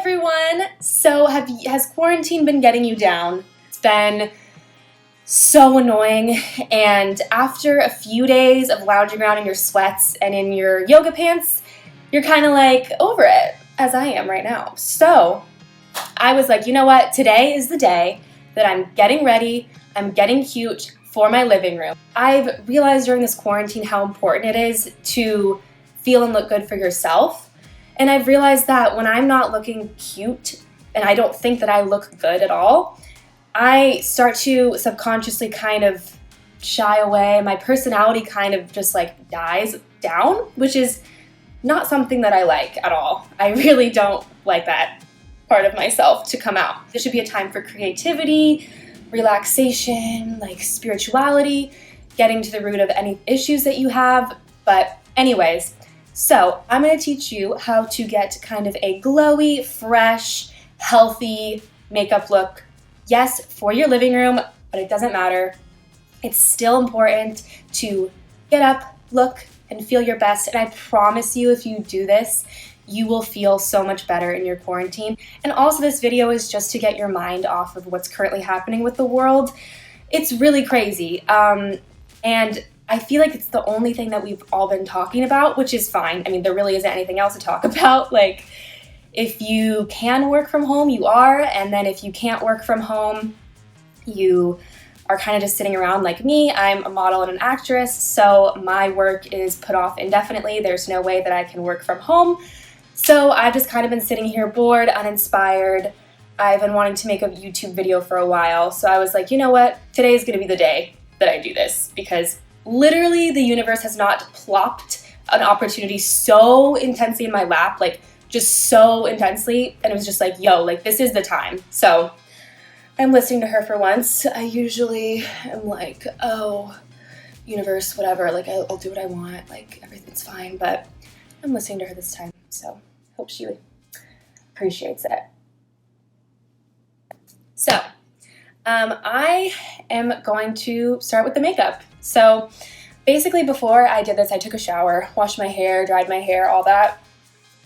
everyone! So has quarantine been getting you down? It's been so annoying, and after a few days of lounging around in your sweats and in your yoga pants, you're kind of like over it, as I am right now. So I was like, you know what? Today is the day that I'm getting ready, I'm getting cute for my living room. I've realized during this quarantine how important it is to feel and look good for yourself. And I've realized that when I'm not looking cute and I don't think that I look good at all, I start to subconsciously kind of shy away. My personality kind of just like dies down, which is not something that I like at all. I really don't like that part of myself to come out. There should be a time for creativity, relaxation, like spirituality, getting to the root of any issues that you have. But anyways, so I'm going to teach you how to get kind of a glowy, fresh, healthy makeup look. Yes, for your living room, but it doesn't matter. It's still important to get up, look, and feel your best. And I promise you, if you do this, you will feel so much better in your quarantine. And also this video is just to get your mind off of what's currently happening with the world. It's really crazy. And I feel like it's the only thing that we've all been talking about, which is fine. I mean, there really isn't anything else to talk about. Like, if you can work from home, you are. And then if you can't work from home, you are kind of just sitting around like me. I'm a model and an actress, so my work is put off indefinitely. There's no way that I can work from home. So I've just kind of been sitting here bored, uninspired. I've been wanting to make a YouTube video for a while. So I was like, you know what? Today is going to be the day that I do this, because literally the universe has not plopped an opportunity so intensely in my lap, like just so intensely. And it was just like, yo, like this is the time. So I'm listening to her for once. I usually am like, oh, universe, whatever, like I'll do what I want, like everything's fine, but I'm listening to her this time, so hope she appreciates it. So, I am going to start with the makeup. So basically before I did this, I took a shower, washed my hair, dried my hair, all that,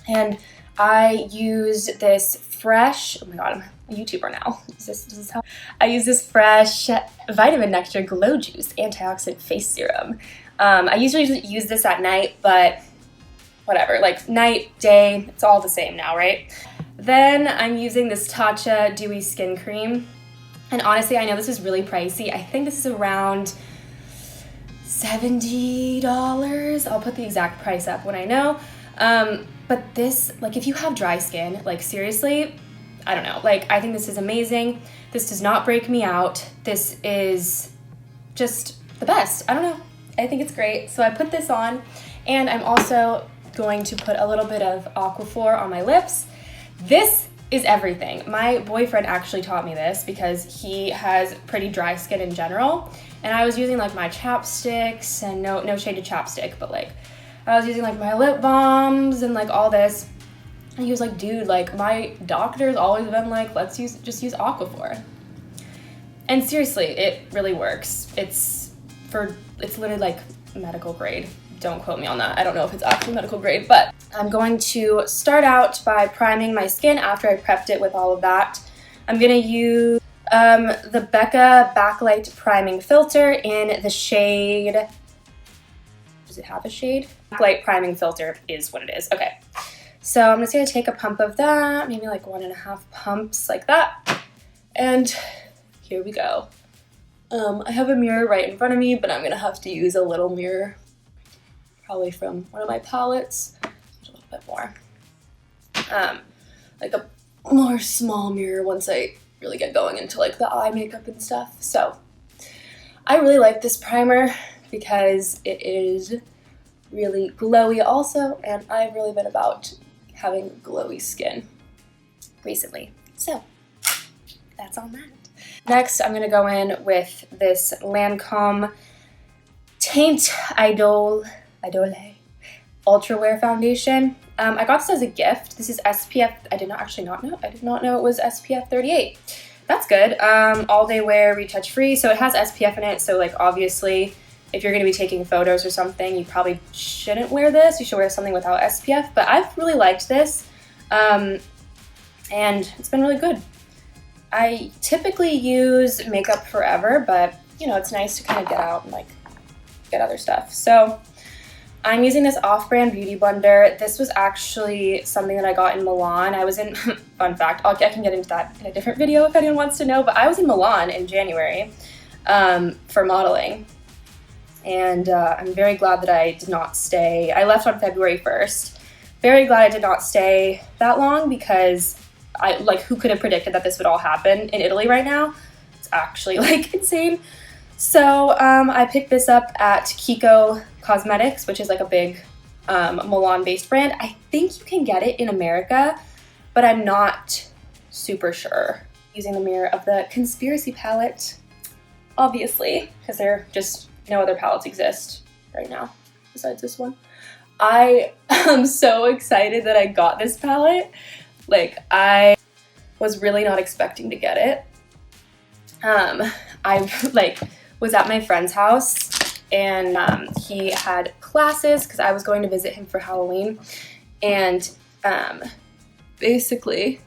and I used this fresh, oh my god, I'm a YouTuber now. This is how I use this fresh Vitamin Nectar Glow Juice Antioxidant Face Serum. I usually use this at night, but whatever, like night, day, it's all the same now, right? Then I'm using this Tatcha Dewy Skin Cream. And honestly, I know this is really pricey. I think this is around $70. I'll put the exact price up when I know. But this, like if you have dry skin, like seriously, I don't know, like I think this is amazing. This does not break me out. This is just the best. I don't know. I think it's great. So I put this on, and I'm also going to put a little bit of Aquaphor on my lips. This is everything. My boyfriend actually taught me this because he has pretty dry skin in general. And I was using like my chapsticks, and no shade to chapstick, but like I was using like my lip balms and like all this. And he was like, dude, like my doctor's always been like, let's just use Aquaphor. And seriously, it really works. It's literally like medical grade. Don't quote me on that. I don't know if it's actually medical grade, but I'm going to start out by priming my skin after I prepped it with all of that. I'm gonna use the Becca Backlight Priming Filter in the shade, does it have a shade? Backlight Priming Filter is what it is. Okay, so I'm just gonna take a pump of that, maybe like 1.5 pumps like that. And here we go. I have a mirror right in front of me, but I'm gonna have to use a little mirror, probably from one of my palettes, a little bit more. Like a more small mirror once I really get going into like the eye makeup and stuff. So I really like this primer because it is really glowy also, and I've really been about having glowy skin recently. So that's on that. Next, I'm gonna go in with this Lancome Teint Idole Ultra Wear Foundation. I got this as a gift. This is SPF, I did not know it was SPF 38. That's good. All day wear, retouch free. So it has SPF in it. So like obviously if you're gonna be taking photos or something, you probably shouldn't wear this. You should wear something without SPF, but I've really liked this. and it's been really good. I typically use makeup forever, but you know, it's nice to kind of get out and like get other stuff. So I'm using this off-brand beauty blender. This was actually something that I got in Milan. I was in, fun fact, I can get into that in a different video if anyone wants to know, but I was in Milan in January for modeling. And I'm very glad that I did not stay. I left on February 1st. Very glad I did not stay that long because who could have predicted that this would all happen in Italy right now? It's actually like insane. So I picked this up at Kiko Cosmetics, which is like a big Milan-based brand. I think you can get it in America, but I'm not super sure. Using the mirror of the Conspiracy palette, obviously, because there just no other palettes exist right now besides this one. I am so excited that I got this palette. Like, I was really not expecting to get it. I was at my friend's house and he had classes because I was going to visit him for Halloween, and basically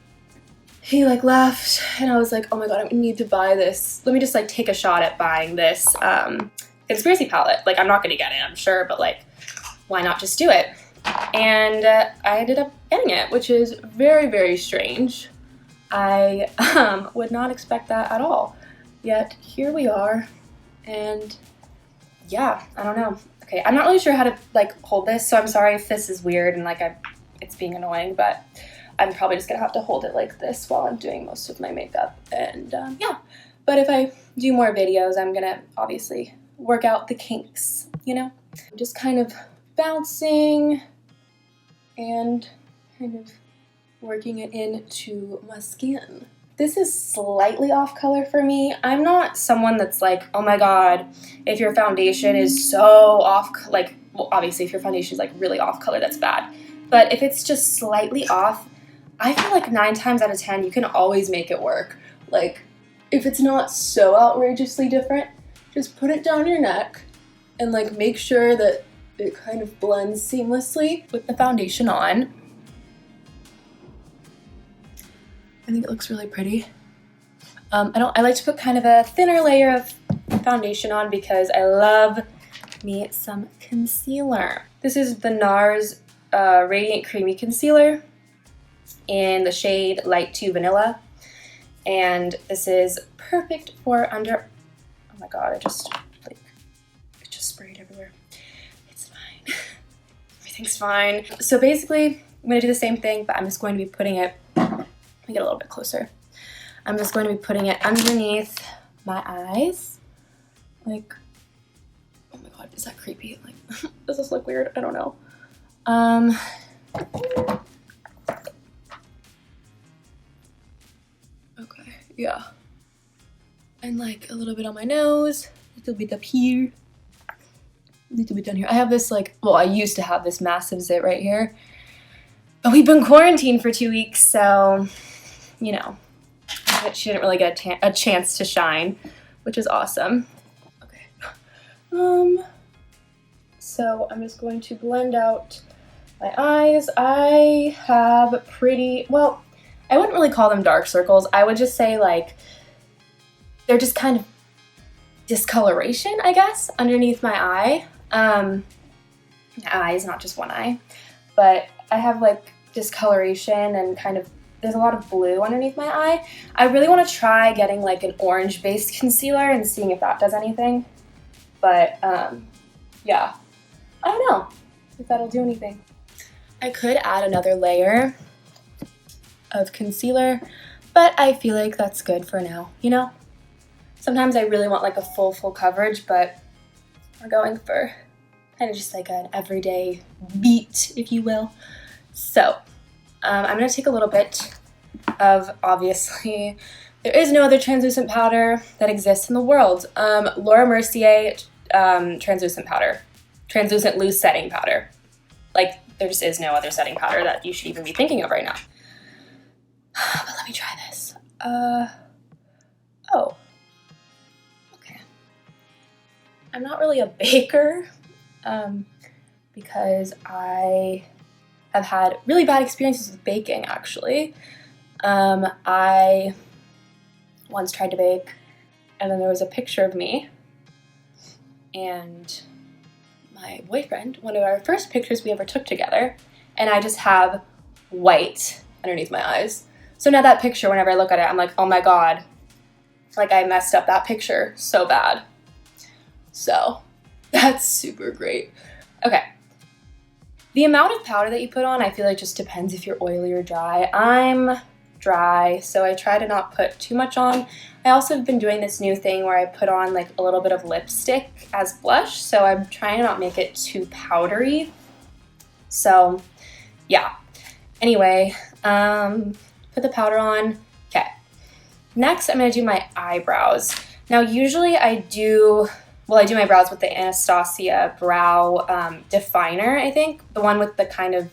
he like left and I was like, oh my god, I need to buy this. Let me just like take a shot at buying this Conspiracy palette. Like, I'm not gonna get it, I'm sure, but like, why not just do it? And I ended up getting it, which is very, very strange. I would not expect that at all. Yet here we are, and yeah, I don't know. Okay, I'm not really sure how to like hold this, so I'm sorry if this is weird and like it's being annoying, but I'm probably just gonna have to hold it like this while I'm doing most of my makeup, and yeah. But if I do more videos, I'm gonna obviously work out the kinks, you know? I'm just kind of bouncing and kind of working it into my skin. This is slightly off color for me. I'm not someone that's like, oh my god, if your foundation is so off, like, well, obviously if your foundation is like really off color, that's bad. But if it's just slightly off, I feel like 9 times out of 10, you can always make it work. Like, if it's not so outrageously different, just put it down your neck and like make sure that it kind of blends seamlessly with the foundation on. I think it looks really pretty. I like to put kind of a thinner layer of foundation on because I love me some concealer. This is the NARS Radiant Creamy Concealer in the shade Light 2 Vanilla. And this is perfect for under, oh my god, it just sprayed everywhere. It's fine. Everything's fine. So basically, I'm gonna do the same thing, but I'm just going to be putting it, let me get a little bit closer. I'm just going to be putting it underneath my eyes. Like, oh my god, is that creepy? Like, does this look weird? I don't know. Okay, yeah. And like a little bit on my nose, a little bit up here, a little bit down here. I have this like, well, I used to have this massive zit right here, but we've been quarantined for 2 weeks, so, you know, she didn't really get a chance to shine, which is awesome. Okay. So I'm just going to blend out my eyes. I have pretty, well, I wouldn't really call them dark circles. I would just say like, they're just kind of discoloration, I guess, underneath my eye. My eye is not just one eye, but I have like discoloration and kind of, there's a lot of blue underneath my eye. I really want to try getting like an orange-based concealer and seeing if that does anything. But yeah, I don't know if that'll do anything. I could add another layer of concealer, but I feel like that's good for now, you know? Sometimes I really want like a full coverage, but we're going for kind of just like an everyday beat, if you will. So I'm going to take a little bit of, obviously, there is no other translucent powder that exists in the world. Laura Mercier translucent powder. Translucent loose setting powder. Like, there just is no other setting powder that you should even be thinking of right now. But let me try this. Oh. Okay. I'm not really a baker, because I have had really bad experiences with baking, actually. I once tried to bake, and then there was a picture of me and my boyfriend, one of our first pictures we ever took together, and I just have white underneath my eyes. So now that picture, whenever I look at it, I'm like, oh my god, like I messed up that picture so bad. So that's super great. Okay. The amount of powder that you put on, I feel like just depends if you're oily or dry. I'm dry, so I try to not put too much on. I also have been doing this new thing where I put on like a little bit of lipstick as blush, so I'm trying to not make it too powdery. So yeah. Anyway, put the powder on. Okay. Next, I'm gonna do my eyebrows. Now, usually I do my brows with the Anastasia Brow Definer, I think. The one with the kind of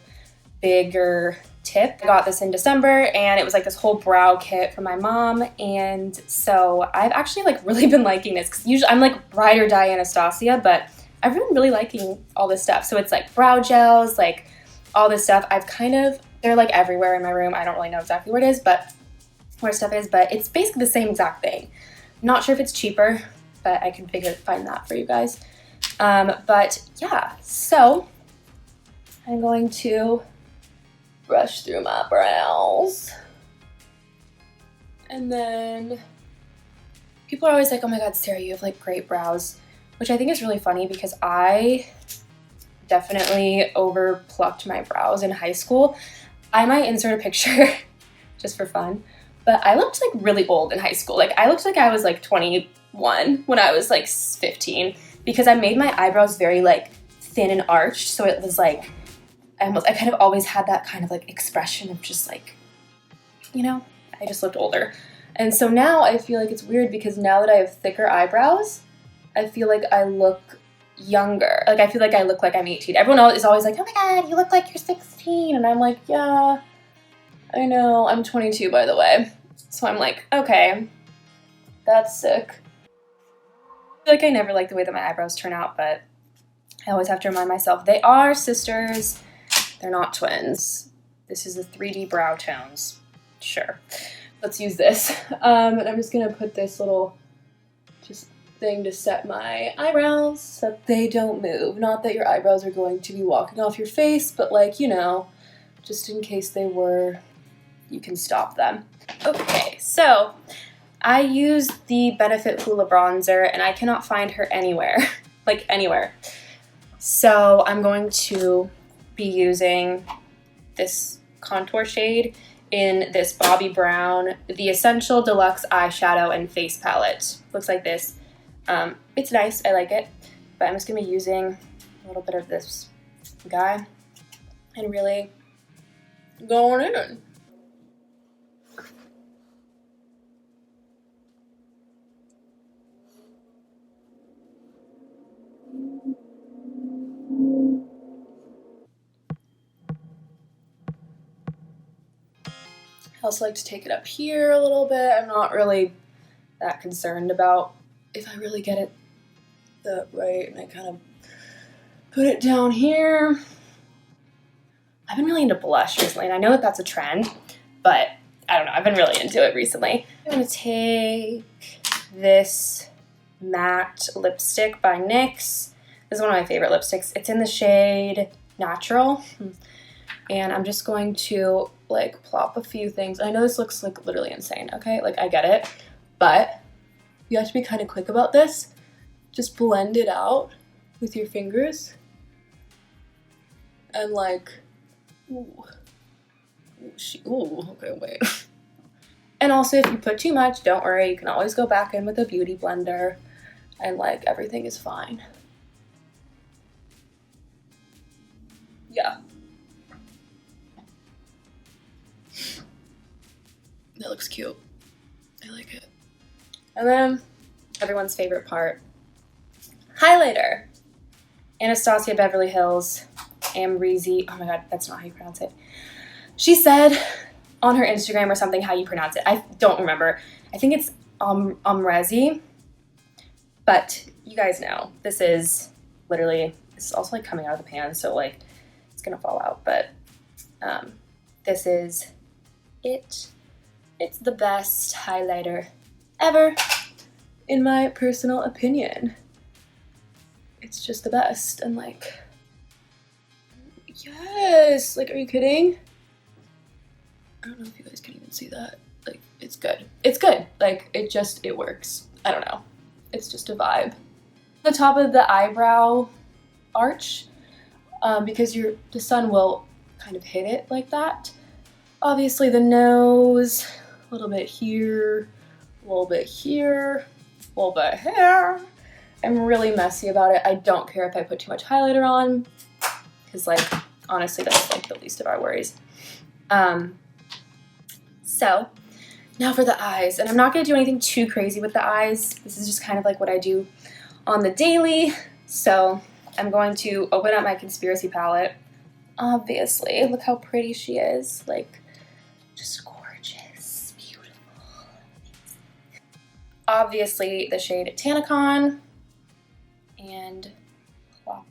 bigger tip. I got this in December, and it was like this whole brow kit from my mom, and so I've actually like really been liking this, because usually I'm like ride or die Anastasia, but I've been really liking all this stuff. So it's like brow gels, like all this stuff. They're like everywhere in my room. I don't really know exactly where it is, but where stuff is, but it's basically the same exact thing. Not sure if it's cheaper, but I can find that for you guys. But yeah, so I'm going to brush through my brows. And then people are always like, oh my god, Sarah, you have like great brows, which I think is really funny because I definitely over plucked my brows in high school. I might insert a picture just for fun, but I looked like really old in high school. Like I looked like I was like 21 when I was like 15, because I made my eyebrows very like thin and arched, so it was like I kind of always had that kind of like expression of just like, you know, I just looked older. And so now I feel like it's weird, because now that I have thicker eyebrows, I feel like I look younger. Like I feel like I look like I'm 18. Everyone else is always like, oh my god, you look like you're 16. And I'm like, yeah, I know. I'm 22, by the way. So I'm like, okay, that's sick. I feel like I never like the way that my eyebrows turn out, but I always have to remind myself they are sisters. They're not twins. This is the 3D brow tones. Sure. Let's use this. And I'm just gonna put this little just thing to set my eyebrows so that they don't move. Not that your eyebrows are going to be walking off your face, but like, you know, just in case they were, you can stop them. Okay, so I used the Benefit Hoola bronzer, and I cannot find her anywhere, like anywhere. So I'm going to be using this contour shade in this Bobbi Brown, the Essential Deluxe Eyeshadow and Face Palette. Looks like this. It's nice, I like it, but I'm just gonna be using a little bit of this guy and really going in. I also like to take it up here a little bit. I'm not really that concerned about if I really get it that right, and I kind of put it down here. I've been really into blush recently, and I know that that's a trend, but I don't know, I've been really into it recently. I'm gonna take this matte lipstick by NYX. This is one of my favorite lipsticks. It's in the shade Natural, and I'm just going to like plop a few things. I know this looks like literally insane, okay? Like I get it, but you have to be kind of quick about this. Just blend it out with your fingers and like, ooh, okay, wait. And also if you put too much, don't worry, you can always go back in with a beauty blender and like everything is fine. Yeah. That looks cute. I like it. And then everyone's favorite part, highlighter. Anastasia Beverly Hills Amrezy. Oh my god, that's not how you pronounce it. She said on her Instagram or something how you pronounce it. I don't remember. I think it's Amrezy. But you guys know, this is literally, this is also like coming out of the pan, so like it's gonna fall out. But this is it. It's the best highlighter ever, in my personal opinion. It's just the best, and like, yes, like, are you kidding? I don't know if you guys can even see that. Like, it's good. It's good. Like, it works. I don't know. It's just a vibe. The top of the eyebrow arch, because the sun will kind of hit it like that. Obviously the nose, a little bit here, a little bit here, a little bit here. I'm really messy about it. I don't care if I put too much highlighter on, because like, honestly, that's like the least of our worries. So now for the eyes, and I'm not gonna do anything too crazy with the eyes. This is just kind of like what I do on the daily. So I'm going to open up my Conspiracy palette. Obviously, look how pretty she is. Like, just gorgeous, beautiful. Obviously, the shade Tannicon, and plop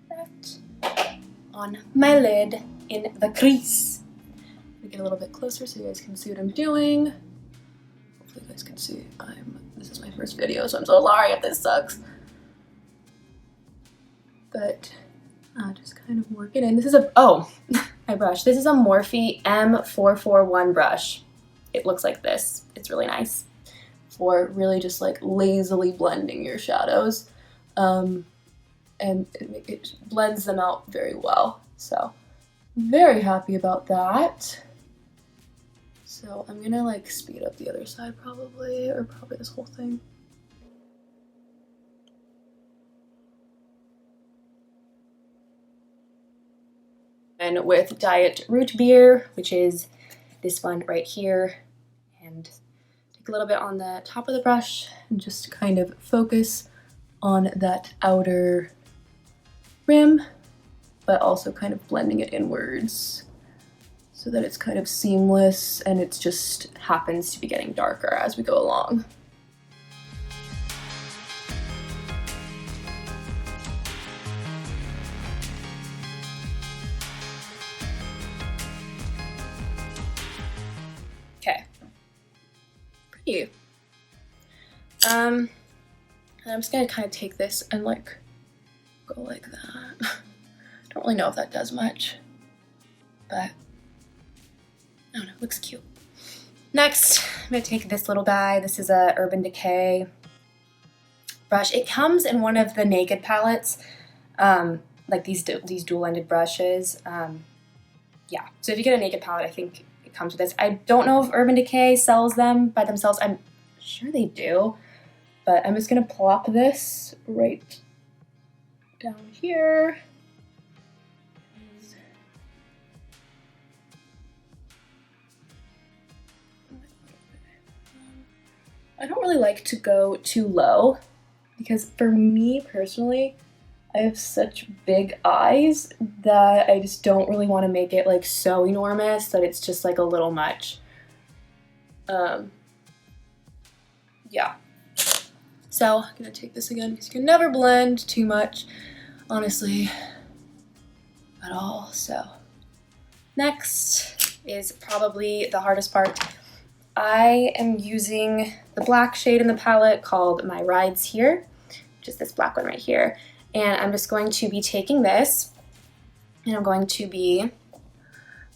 that on my lid in the crease. Let me get a little bit closer so you guys can see what I'm doing. Hopefully you guys can see. This is my first video, so I'm so sorry if this sucks. But just kind of work it in. This is my brush. This is a Morphe M441 brush. It looks like this. It's really nice for really just like lazily blending your shadows. And it blends them out very well. So very happy about that. So I'm gonna like speed up the other side probably, or probably this whole thing. And with Diet Root Beer, which is this one right here, and take a little bit on the top of the brush and just kind of focus on that outer rim, but also kind of blending it inwards so that it's kind of seamless and it just happens to be getting darker as we go along. Okay. Pretty. And I'm just gonna kind of take this and like go like that. Don't really know if that does much, but I don't know, looks cute. Next, I'm gonna take this little guy. This is a Urban Decay brush. It comes in one of the Naked palettes, like these dual-ended brushes. Yeah, so if you get a Naked palette, I think it comes with this. I don't know if Urban Decay sells them by themselves. I'm sure they do, but I'm just gonna plop this right down here. I don't really like to go too low because for me personally, I have such big eyes that I just don't really want to make it like so enormous that it's just like a little much. Yeah. So I'm gonna take this again because you can never blend too much, honestly, at all. So next is probably the hardest part. I am using the black shade in the palette called My Rides Here, which is this black one right here. And I'm just going to be taking this and I'm going to be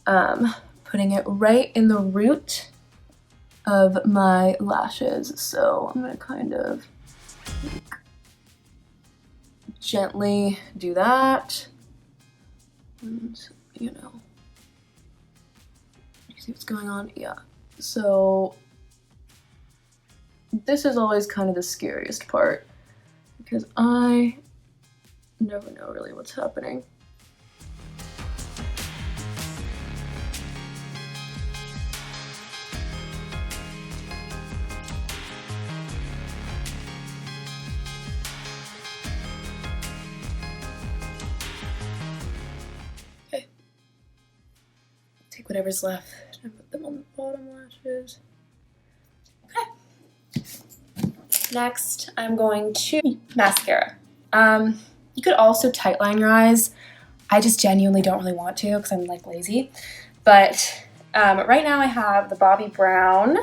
putting it right in the root of my lashes. So I'm gonna kind of gently do that. And, you know, you see what's going on? Yeah. So this is always kind of the scariest part because I never know really what's happening. Okay. Take whatever's left and put them on the bottom lashes. Okay. Next, I'm going to mascara. You could also tightline your eyes. I just genuinely don't really want to because I'm like lazy. But Right now I have the Bobbi Brown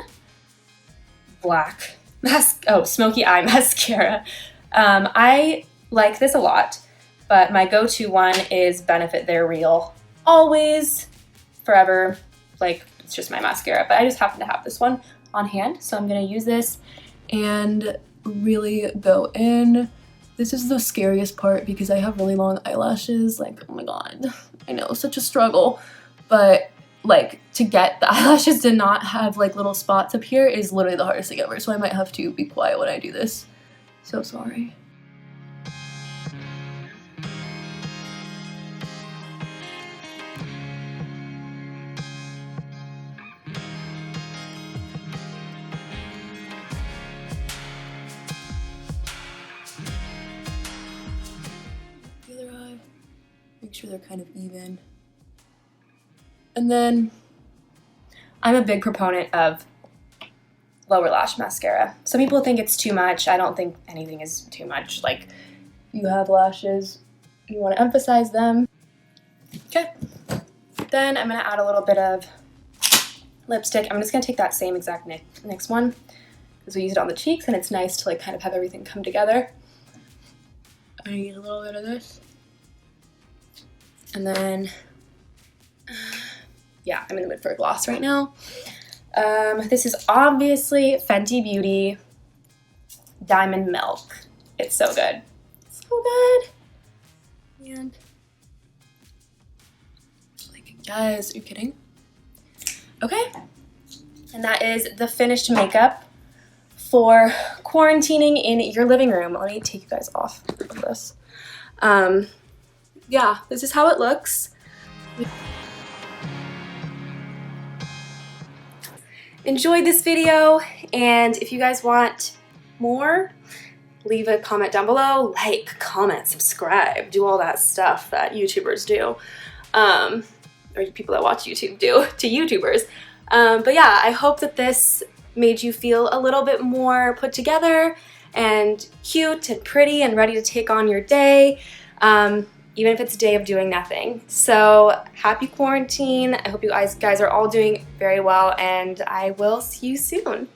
black smoky eye mascara. I like this a lot, but my go-to one is Benefit They're Real. Always, forever, like it's just my mascara, but I just happen to have this one on hand, so I'm gonna use this and really go in. This is the scariest part because I have really long eyelashes. Like, oh my god, I know, such a struggle. But like, to get the eyelashes to not have like little spots up here is literally the hardest thing ever, so I might have to be quiet when I do this. So sorry. The other eye, make sure they're kind of even. And then I'm a big proponent of lower lash mascara. Some people think it's too much. I don't think anything is too much. Like, you have lashes, you want to emphasize them. Okay. Then I'm going to add a little bit of lipstick. I'm just going to take that same exact next one because we used it on the cheeks and it's nice to like kind of have everything come together. I'm going to use a little bit of this. And then yeah, I'm in the mood for a gloss right now. This is obviously Fenty Beauty Diamond Milk. It's so good. So good. And like, guys, are you kidding? Okay. And that is the finished makeup for quarantining in your living room. Let me take you guys off of this. Yeah, this is how it looks. Enjoyed this video, and if you guys want more, leave a comment down below. Like, comment, subscribe, do all that stuff that YouTubers do, or people that watch YouTube do to YouTubers. But yeah, I hope that this made you feel a little bit more put together and cute and pretty and ready to take on your day, even if it's a day of doing nothing. So happy quarantine. I hope you guys are all doing very well, and I will see you soon.